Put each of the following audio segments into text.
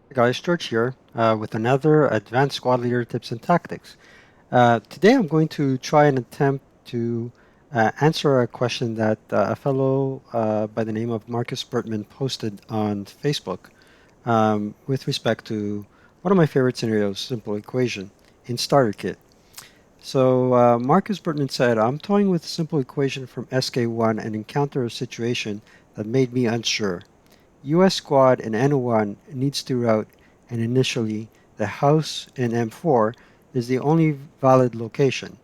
Hey guys, George here with another Advanced Squad Leader Tips and Tactics. Today I'm going to try and attempt to answer a question that a fellow by the name of Marcus Bertman posted on Facebook with respect to one of my favorite scenarios, simple equation, in Starter Kit. So Marcus Bertman said, I'm toying with a simple equation from SK1 and encounter a situation that made me unsure. US squad in N1 needs to route, and initially the house in M4 is the only valid location.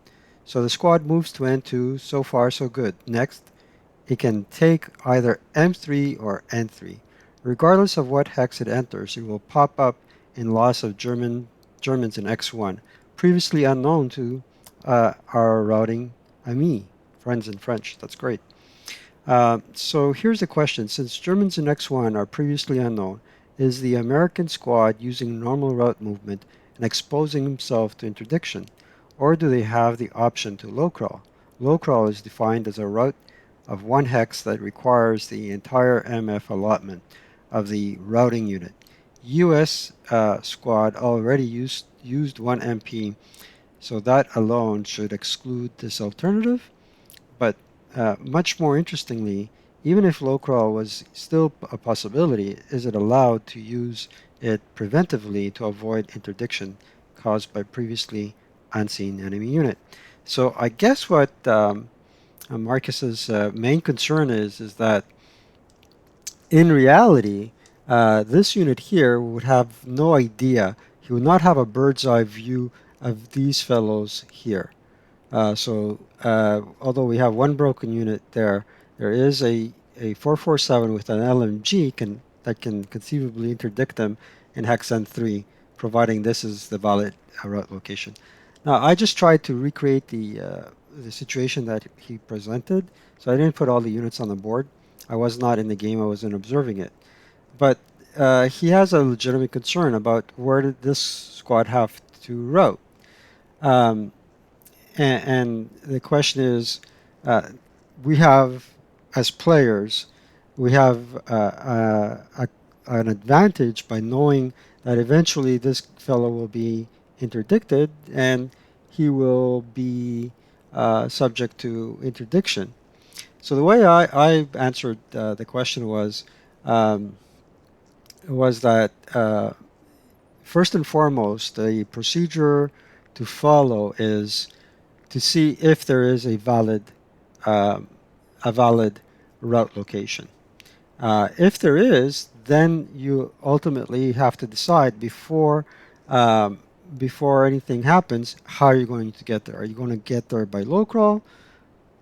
So the squad moves to N2, so far so good. Next, it can take either M3 or N3. Regardless of what hex it enters, it will pop up in loss of Germans in X1, previously unknown to our routing ami, friends in French. That's great. So here's the question. Since Germans in X1 are previously unknown, is the American squad using normal route movement and exposing himself to interdiction? Or do they have the option to low crawl? Low crawl is defined as a route of one hex that requires the entire MF allotment of the routing unit. US squad already used 1 MP, so that alone should exclude this alternative. But much more interestingly, even if low crawl was still a possibility, is it allowed to use it preventively to avoid interdiction caused by previously unseen enemy unit? So I guess what Marcus's main concern is that in reality, this unit here would have no idea. He would not have a bird's eye view of these fellows here. Although we have one broken unit there, there is a 447 with an LMG that can conceivably interdict them in hex N3, providing this is the valid route location. Now, I just tried to recreate the situation that he presented, so I didn't put all the units on the board. I was not in the game, I wasn't observing it. But he has a legitimate concern about where did this squad have to route. Um, and the question is, uh, we have, as players, we have an advantage by knowing that eventually this fellow will be interdicted and he will be subject to interdiction. So the way I answered the question um, was that first and foremost, the procedure to follow is to see if there is um, a valid route location. If there is, then you ultimately have to decide um, before anything happens how you're going to get there. Are you going to get there by low crawl?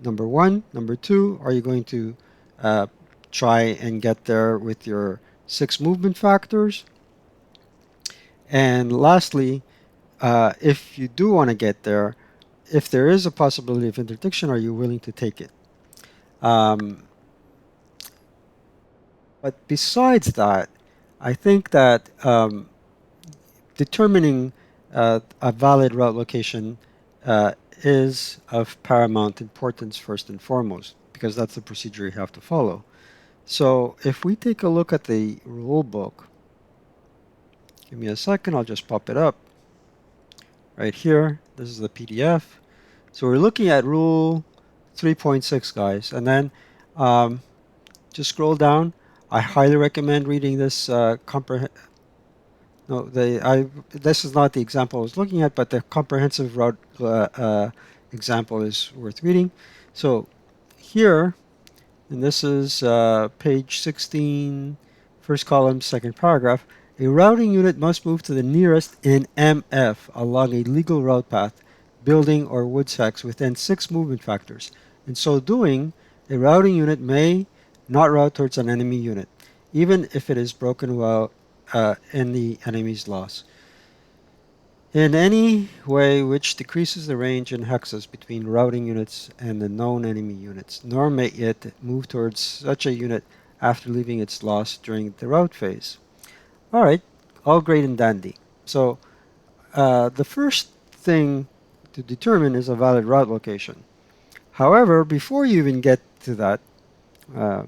Number one. Number two, are you going to uh, try and get there with your 6 movement factors? And lastly, if you do want to get there, if there is a possibility of interdiction, are you willing to take it? Um, but besides that, I think that determining a valid route location uh, is of paramount importance first and foremost, because that's the procedure you have to follow. So if we take a look at the rule book, give me a second, I'll just pop it up right here. This is the PDF. So we're looking at rule 3.6, guys, and then um, just scroll down. I highly recommend reading this no, this is not the example I was looking at, but the comprehensive route example is worth reading. So here, and this is page 16, first column, second paragraph, a routing unit must move to the nearest in MF along a legal route path, building or woods hex within 6 movement factors. In so doing, a routing unit may not route towards an enemy unit, even if it is broken while in the enemy's loss, in any way which decreases the range in hexes between routing units and the known enemy units, nor may it move towards such a unit after leaving its loss during the route phase. All right, all great and dandy. So the first thing to determine is a valid route location. However, before you even get to that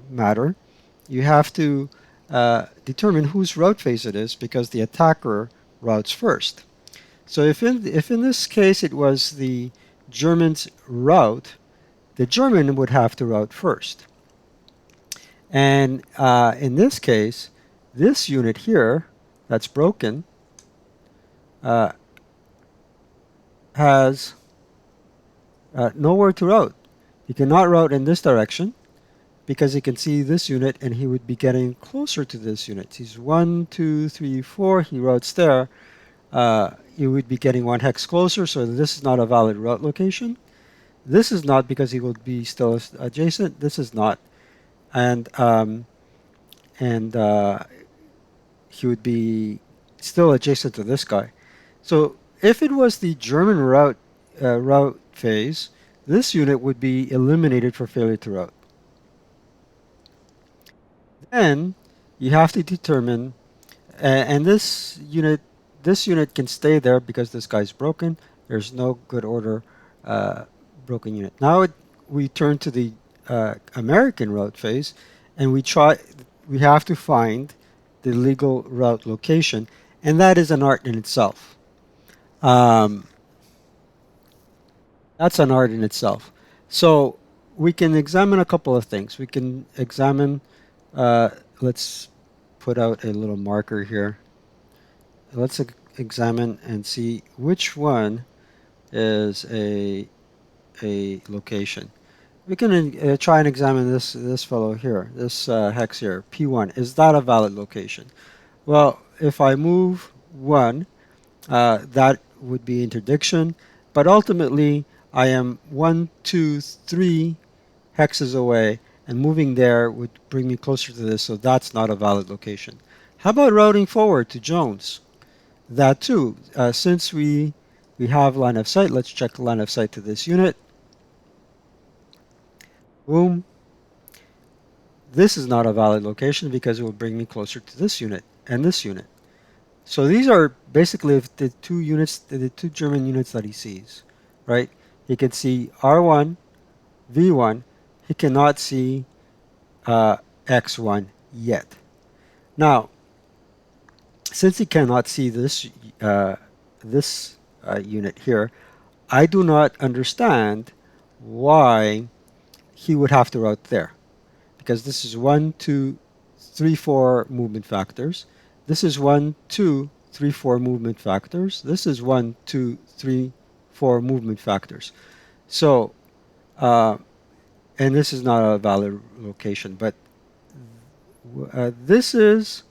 matter, you have to determine whose route phase it is because the attacker routes first. So if in this case it was the German's route, the German would have to route first. And in this case, this unit here that's broken uh, has nowhere to route. He cannot route in this direction because he can see this unit and he would be getting closer to this unit. He's 1, 2, 3, 4. He routes there. He would be getting 1 hex closer, so this is not a valid route location. This is not because he would be still adjacent. This is not. And and he would be still adjacent to this guy. So if it was the German route phase, this unit would be eliminated for failure to route. Then you have to determine, and this unit can stay there because this guy's broken. There's no good order broken unit. Now we turn to the American route phase, and we have to find the legal route location, and that is an art in itself. Um, that's an art in itself. So we can examine a couple of things. We can examine, uh, let's put out a little marker here. Let's examine and see which one is a location. We can try and examine this fellow here, this hex here, P1. Is that a valid location? Well, if I move 1, that would be interdiction, but ultimately I am 1, 2, 3 hexes away, and moving there would bring me closer to this, so that's not a valid location. How about routing forward to Jones? That too, since we have line of sight, let's check the line of sight to this unit. Boom. This is not a valid location because it will bring me closer to this unit and this unit. So these are basically the two German units that he sees, right? He can see R1, V1. He cannot see X1 yet. Now, since he cannot see this unit here, I do not understand why he would have to route there, because this is 1, 2, 3, 4 movement factors. This is 1, 2, 3, 4 movement factors. This is 1, 2, 3, 4 movement factors. So, uh, and this is not a valid location, but this is,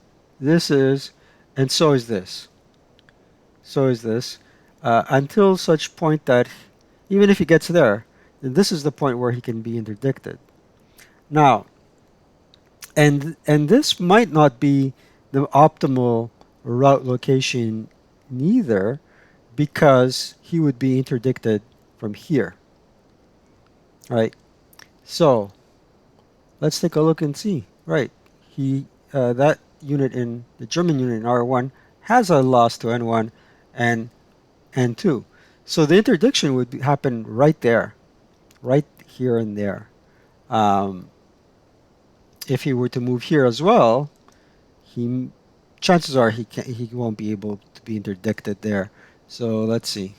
and so is this. So is this. Until such point that even if he gets there, then this is the point where he can be interdicted. Now, and this might not be the optimal route location neither, because he would be interdicted from here, right? So let's take a look and see. Right, that unit in the German unit in R1 has a loss to N1 and N2. So the interdiction would happen right there, right here and there. Um, if he were to move here as well, he chances are he won't be able to be interdicted there. So let's see.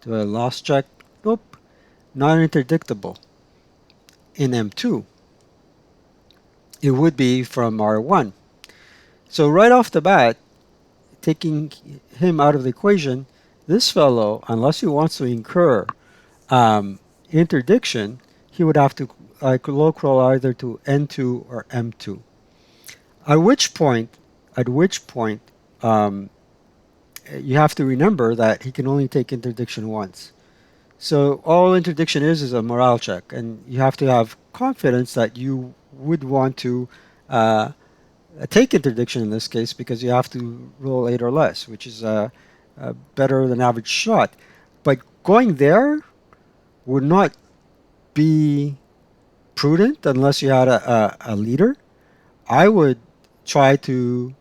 Do a loss check? Nope, not interdictable. In M2, it would be from R1. So right off the bat, taking him out of the equation, this fellow, unless he wants to incur interdiction, he would have to low crawl either to N2 or M2. At which point, um, you have to remember that he can only take interdiction once. So all interdiction is a morale check, and you have to have confidence that you would want to take interdiction in this case because you have to roll 8 or less, which is a better than average shot. But going there would not be prudent unless you had a leader. I would try to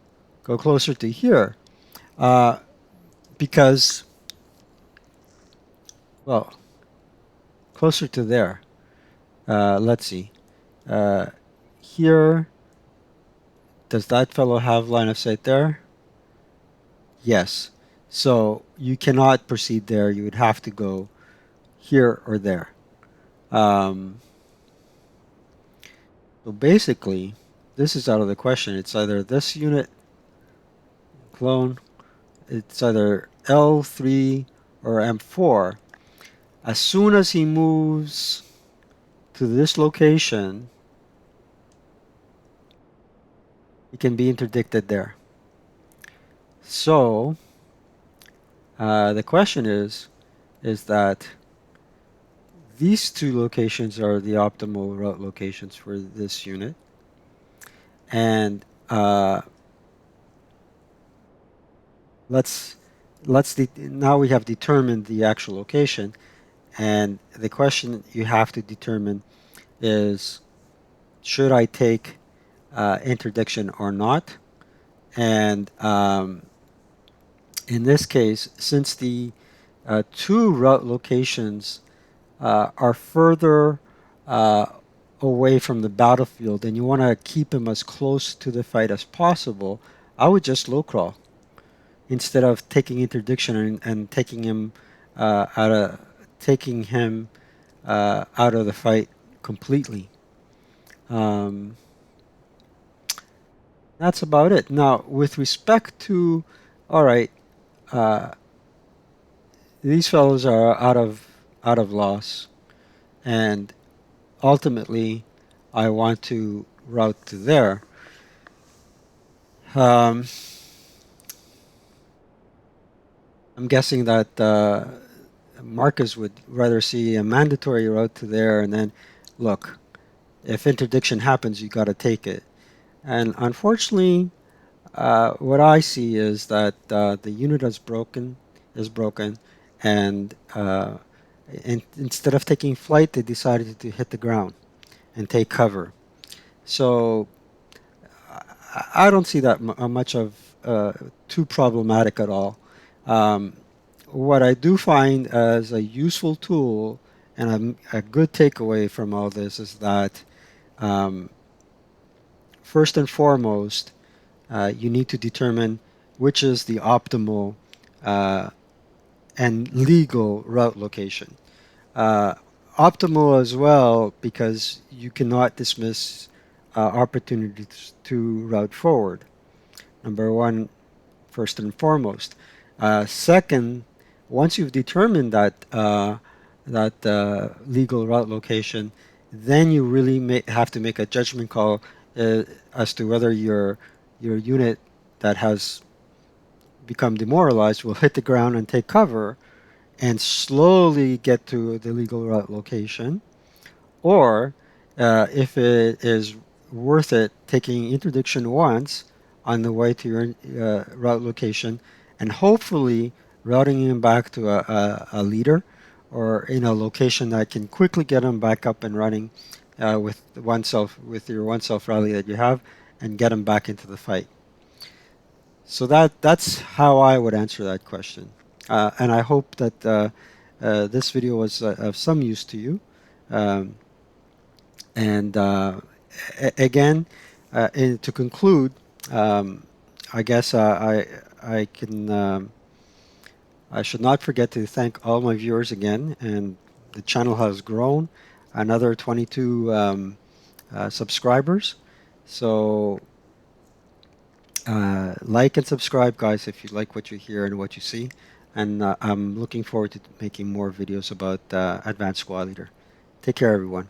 go closer to here uh, because, well, closer to there. Let's see. Uh, here, Does that fellow have line of sight there? Yes. So you cannot proceed there. You would have to go here or there. Um, so basically, this is out of the question. It's either this unit clone, it's either L3 or M4. As soon as he moves to this location, he can be interdicted there. So the question is that these two locations are the optimal route locations for this unit, and let's now we have determined the actual location, and the question you have to determine is, should I take interdiction or not? And in this case, since the two route locations are further uh, away from the battlefield and you want to keep him as close to the fight as possible, I would just low crawl instead of taking interdiction and taking him out of out of the fight completely. Um, that's about it. Now, with respect to, all right, uh, these fellows are out of loss, and ultimately, I want to route to there. Um, I'm guessing that Marcus would rather see a mandatory route to there, and then, look, if interdiction happens, you got to take it. And unfortunately, what I see is that the unit is broken, and instead of taking flight, they decided to hit the ground and take cover. So I don't see that much of too problematic at all. Um, what I do find as a useful tool and a good takeaway from all this is that um, first and foremost, you need to determine which is the optimal uh, and legal route location. Uh, Optimal as well because you cannot dismiss opportunities to route forward. Number one, first and foremost. Second, once you've determined that legal route location, then you really have to make a judgment call as to whether your unit that has become demoralized will hit the ground and take cover and slowly get to the legal route location, or if it is worth it, taking interdiction once on the way to your route location and hopefully routing him back to a leader or in a location that can quickly get him back up and running with your one self rally that you have and get him back into the fight. So that's how I would answer that question. And I hope that this video was of some use to you. Um, and again, to conclude, um, I guess I can I should not forget to thank all my viewers again. And the channel has grown another 22 subscribers. So like and subscribe, guys, if you like what you hear and what you see. And I'm looking forward to making more videos about Advanced Squad Leader. Take care, everyone.